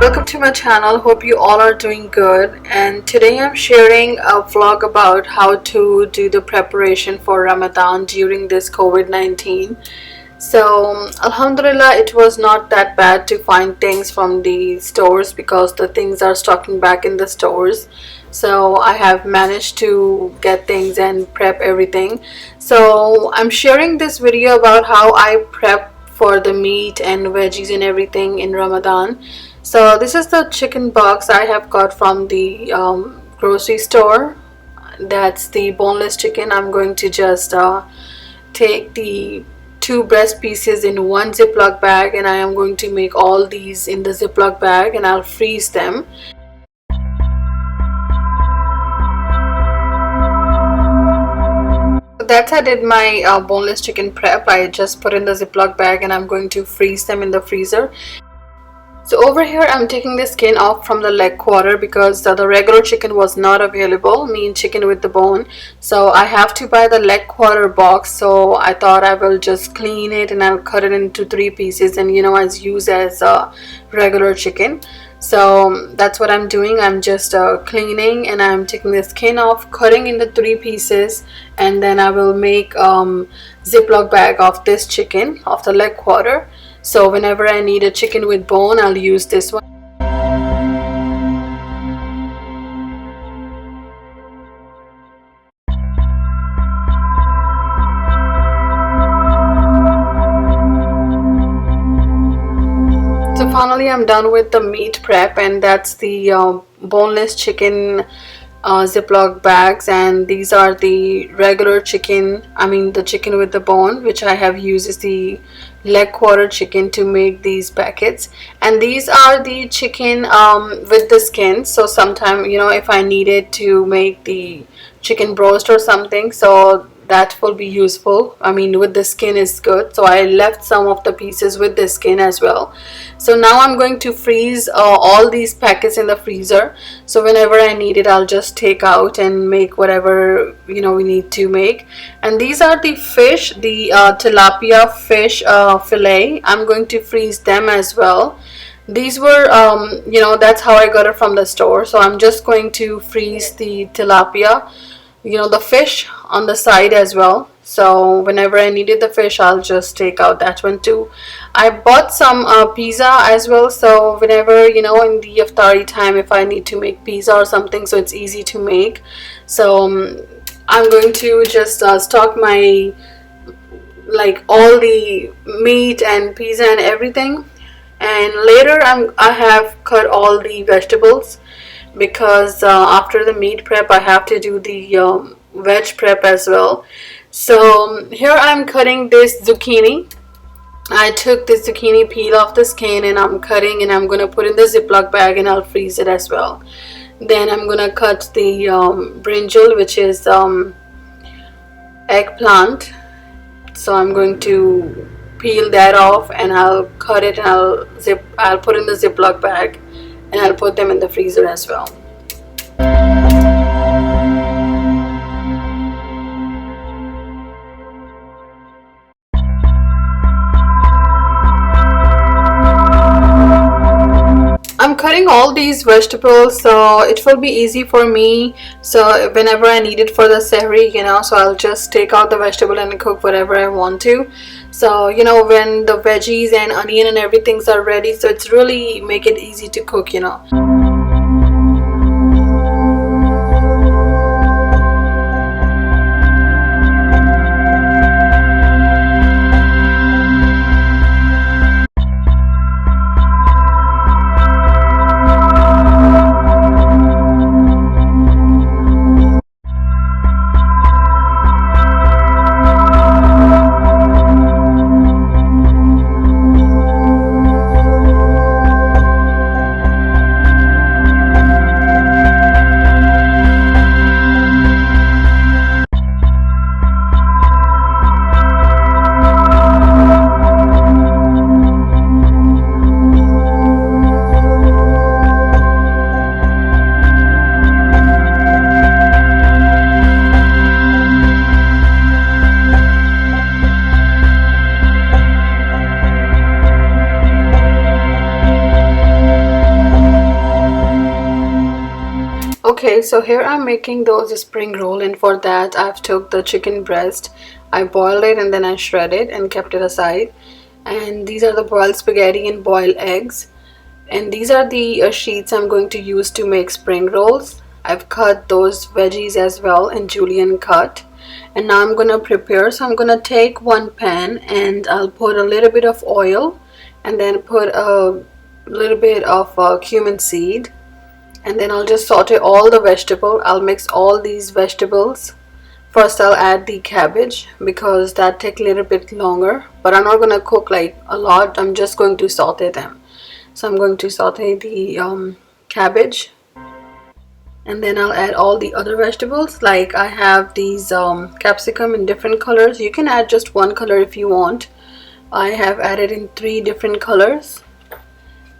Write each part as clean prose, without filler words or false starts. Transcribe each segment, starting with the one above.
Welcome to my channel. Hope you all are doing good, and today I'm sharing a vlog about how to do the preparation for Ramadan during this COVID-19. So Alhamdulillah, it was not that bad to find things from the stores because the things are stocking back in the stores. So I have managed to get things and prep everything. So I'm sharing this video about how I prep for the meat and veggies and everything in Ramadan. So this is the chicken box I have got from the grocery store. That's the boneless chicken. I'm going to just take the two breast pieces in one Ziploc bag, and I am going to make all these in the Ziploc bag and I'll freeze them. That's how I did my boneless chicken prep. I just put in the Ziploc bag and I'm going to freeze them in the freezer. So over here I'm taking the skin off from the leg quarter because the regular chicken was not available, mean chicken with the bone. So I have to buy the leg quarter box. So I thought I will just clean it and I'll cut it into 3 pieces and as use as regular chicken. So that's what I'm doing. I'm just cleaning and I'm taking the skin off, cutting into 3 pieces, and then I will make Ziploc bag of this chicken, of the leg quarter. So whenever I need a chicken with bone, I'll use this one. So finally I'm done with the meat prep, and that's the boneless chicken Ziploc bags, and these are the regular chicken, the chicken with the bone, which I have used is the leg quarter chicken to make these packets. And these are the chicken with the skin. So sometime if I needed to make the chicken broast or something, so that will be useful. With the skin is good, so I left some of the pieces with the skin as well. So now I'm going to freeze all these packets in the freezer, so whenever I need it I'll just take out and make whatever we need to make. And these are the fish, the tilapia fish fillet. I'm going to freeze them as well. These were that's how I got it from the store. So I'm just going to freeze the tilapia, the fish on the side as well. So whenever I needed the fish I'll just take out that one too. I bought some pizza as well, so whenever in the iftari time if I need to make pizza or something, so it's easy to make. So I'm going to just stock my all the meat and pizza and everything, and later I have cut all the vegetables because after the meat prep I have to do the veg prep as well. So here I'm cutting this zucchini. I took this zucchini peel off the skin and I'm cutting, and I'm gonna put in the Ziploc bag and I'll freeze it as well. Then I'm gonna cut the brinjal, which is eggplant. So I'm going to peel that off and I'll cut it and I'll put in the Ziploc bag and I'll put them in the freezer as well. I'm cutting all these vegetables so it will be easy for me. So whenever I need it for the sehri, so I'll just take out the vegetable and cook whatever I want to. So when the veggies and onion and everything's are ready, so it's really make it easy to cook. Okay, so here I'm making those spring roll, and for that I've took the chicken breast, I boiled it and then I shredded and kept it aside. And these are the boiled spaghetti and boiled eggs. And these are the sheets I'm going to use to make spring rolls. I've cut those veggies as well in julienne cut. And now I'm gonna prepare. So I'm gonna take one pan and I'll put a little bit of oil and then put a little bit of cumin seed, and then I'll just saute all the vegetable. I'll mix all these vegetables. First I'll add the cabbage because that take a little bit longer, but I'm not gonna cook like a lot. I'm just going to saute them. So I'm going to saute the cabbage, and then I'll add all the other vegetables. Like I have these capsicum in different colors. You can add just one color if you want. I have added in 3 different colors.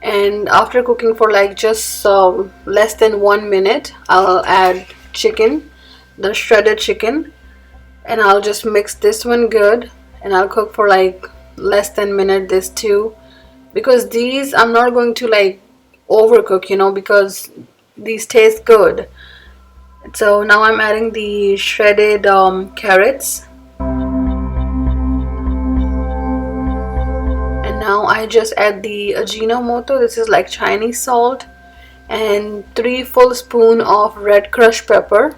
And after cooking for like just less than 1 minute, I'll add chicken, the shredded chicken, and I'll just mix this one good, and I'll cook for like less than a minute this too, because these I'm not going to like overcook, you know, because these taste good. So now I'm adding the shredded carrots. Now I just add the Ajinomoto, this is like Chinese salt, and 3 full spoon of red crushed pepper,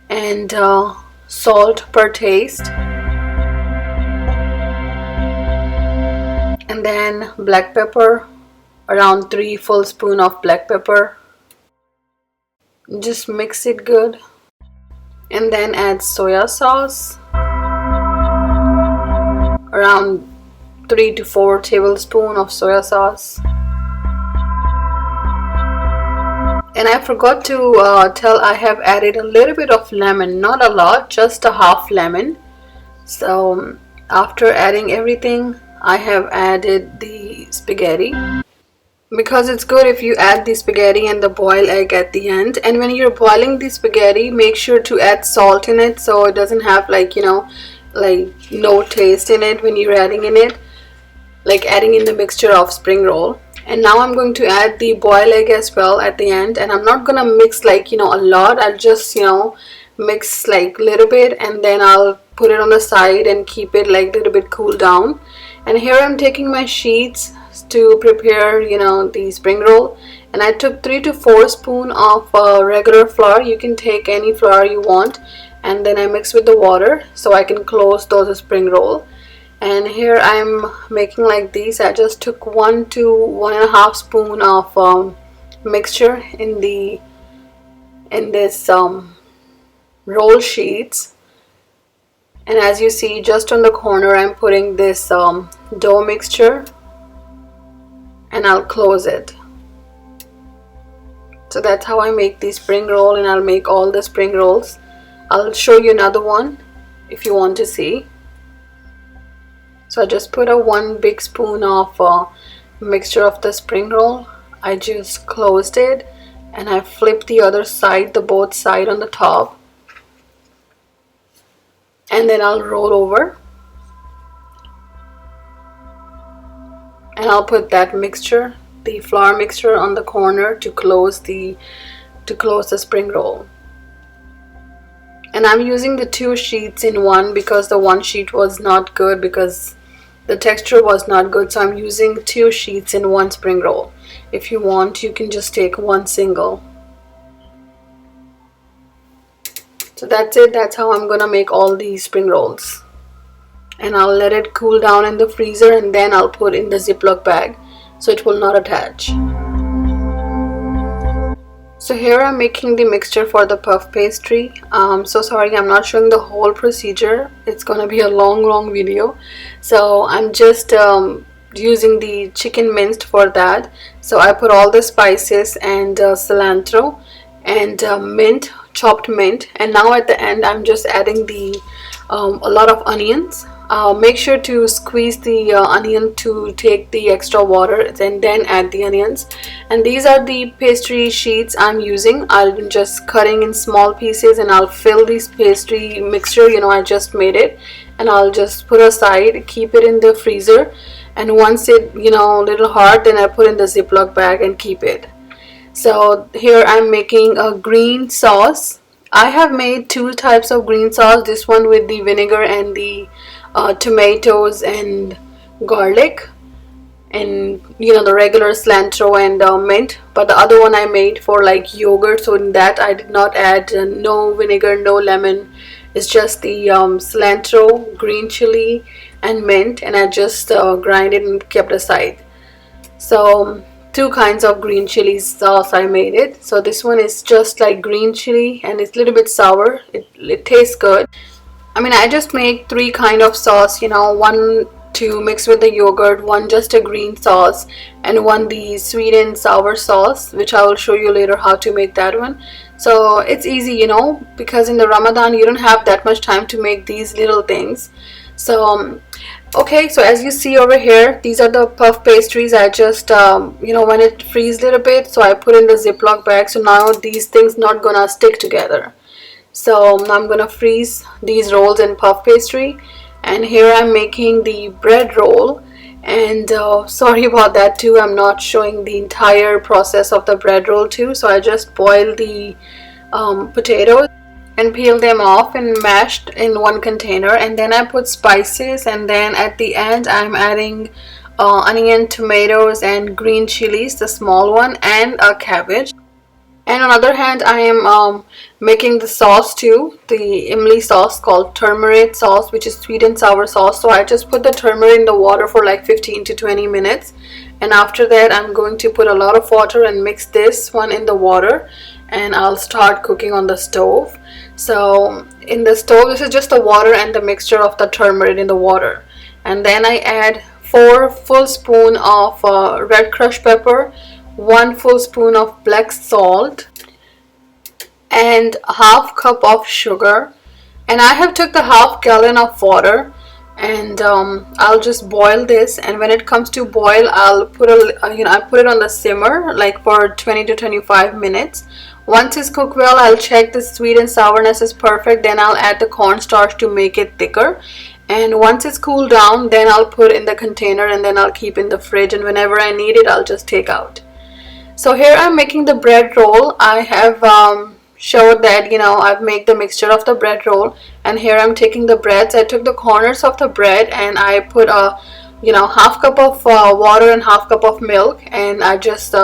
and salt per taste, and then black pepper, around 3 full spoon of black pepper. Just mix it good, and then add soya sauce, around 3 to 4 tablespoons of soya sauce. And I forgot to tell, I have added a little bit of lemon, not a lot, just a half lemon. So after adding everything, I have added the spaghetti, because it's good if you add the spaghetti and the boiled egg at the end. And when you're boiling the spaghetti, make sure to add salt in it so it doesn't have like, you know, like no taste in it when you're adding in it, like adding in the mixture of spring roll. And now I'm going to add the boiled egg as well at the end, and I'm not gonna mix like, you know, a lot. I'll just, you know, mix like a little bit, and then I'll put it on the side and keep it like a little bit cool down. And here I'm taking my sheets to prepare, you know, the spring roll, and I took 3 to 4 spoons of regular flour. You can take any flour you want, and then I mix with the water so I can close those spring roll. And here I'm making like these. I just took 1 to 1.5 spoon of mixture in this roll sheets. And as you see, just on the corner I'm putting this dough mixture, and I'll close it. So that's how I make the spring roll, and I'll make all the spring rolls. I'll show you another one if you want to see. So I just put a 1 big spoon of mixture of the spring roll. I just closed it, and I flipped the other side, the both side on the top, and then I'll roll over, and I'll put that mixture, the flour mixture, on the corner to close the spring roll. And I'm using the 2 sheets in one because the 1 sheet was not good, because the texture was not good. So I'm using 2 sheets in 1 spring roll. If you want, you can just take 1 single. So that's it. That's how I'm gonna make all these spring rolls. And I'll let it cool down in the freezer, and then I'll put in the Ziploc bag so it will not attach. So here I'm making the mixture for the puff pastry. So sorry, I'm not showing the whole procedure. It's gonna be a long video. So I'm just using the chicken minced for that. So I put all the spices and cilantro and mint, chopped mint. And now at the end I'm just adding the a lot of onions. Make sure to squeeze the onion to take the extra water, and then add the onions. And these are the pastry sheets I'm using. I'm just cutting in small pieces, and I'll fill this pastry mixture, you know, I just made it, and I'll just put aside, keep it in the freezer, and once it, you know, a little hard, then I put in the Ziploc bag and keep it. So here I'm making a green sauce. I have made two types of green sauce, this one with the vinegar and the tomatoes and garlic, and the regular cilantro and mint. But the other one I made for like yogurt, so in that I did not add no vinegar, no lemon. It's just the cilantro, green chili and mint, and I just grind it and kept aside. So two kinds of green chili sauce I made it. So this one is just like green chili and it's a little bit sour. It tastes good. I mean, I just make three kind of sauce, one to mix with the yogurt, one just a green sauce, and one the sweet and sour sauce, which I will show you later how to make that one. So it's easy, because in the Ramadan you don't have that much time to make these little things. So okay, so as you see over here, these are the puff pastries. I just when it freezes a little bit, so I put in the Ziploc bag, so now these things not gonna stick together. So now I'm gonna freeze these rolls in puff pastry, and here I'm making the bread roll. And sorry about that too, I'm not showing the entire process of the bread roll too. So I just boiled the potatoes and peel them off and mashed in one container, and then I put spices, and then at the end I'm adding onion, tomatoes and green chilies, the small one, and a cabbage. And on the other hand, I am making the sauce too, the imli sauce called turmeric sauce, which is sweet and sour sauce. So I just put the turmeric in the water for like 15 to 20 minutes, and after that I'm going to put a lot of water and mix this one in the water, and I'll start cooking on the stove. So in the stove, this is just the water and the mixture of the turmeric in the water, and then I add 4 full spoon of red crushed pepper, 1 full spoon of black salt, and half cup of sugar. And I have took the half gallon of water, and I'll just boil this, and when it comes to boil I'll put I put it on the simmer like for 20 to 25 minutes. Once it's cooked well, I'll check the sweet and sourness is perfect, then I'll add the cornstarch to make it thicker. And once it's cooled down, then I'll put in the container, and then I'll keep in the fridge, and whenever I need it I'll just take out. So here I'm making the bread roll. I have showed that I've made the mixture of the bread roll, and here I'm taking the breads. I took the corners of the bread and I put a half cup of water and half cup of milk, and I just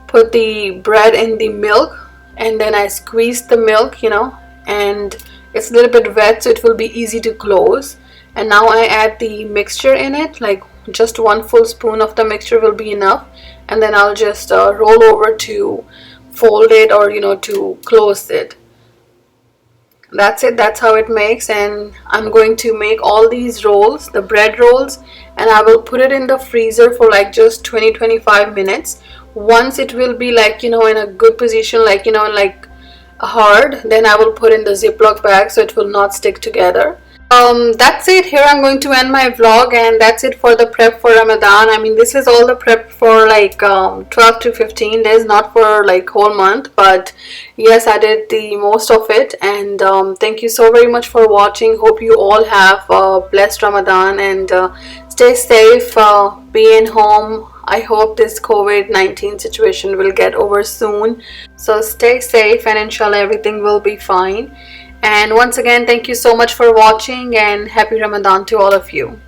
put the bread in the milk, and then I squeeze the milk, and it's a little bit wet, so it will be easy to close. And now I add the mixture in it, like just 1 full spoon of the mixture will be enough, and then I'll just roll over to fold it, or to close it. That's it. That's how it makes. And I'm going to make all these rolls, the bread rolls, and I will put it in the freezer for like just 20-25 minutes. Once it will be like in a good position, like like hard, then I will put in the Ziploc bag so it will not stick together. That's it. Here I'm going to end my vlog, and that's it for the prep for Ramadan. I mean, this is all the prep for like 12 to 15 days, not for like whole month, but yes, I did the most of it. And thank you so very much for watching. Hope you all have a blessed Ramadan, and stay safe, be in home. I hope this COVID-19 situation will get over soon, so stay safe, and inshallah everything will be fine. And once again, thank you so much for watching, and happy Ramadan to all of you.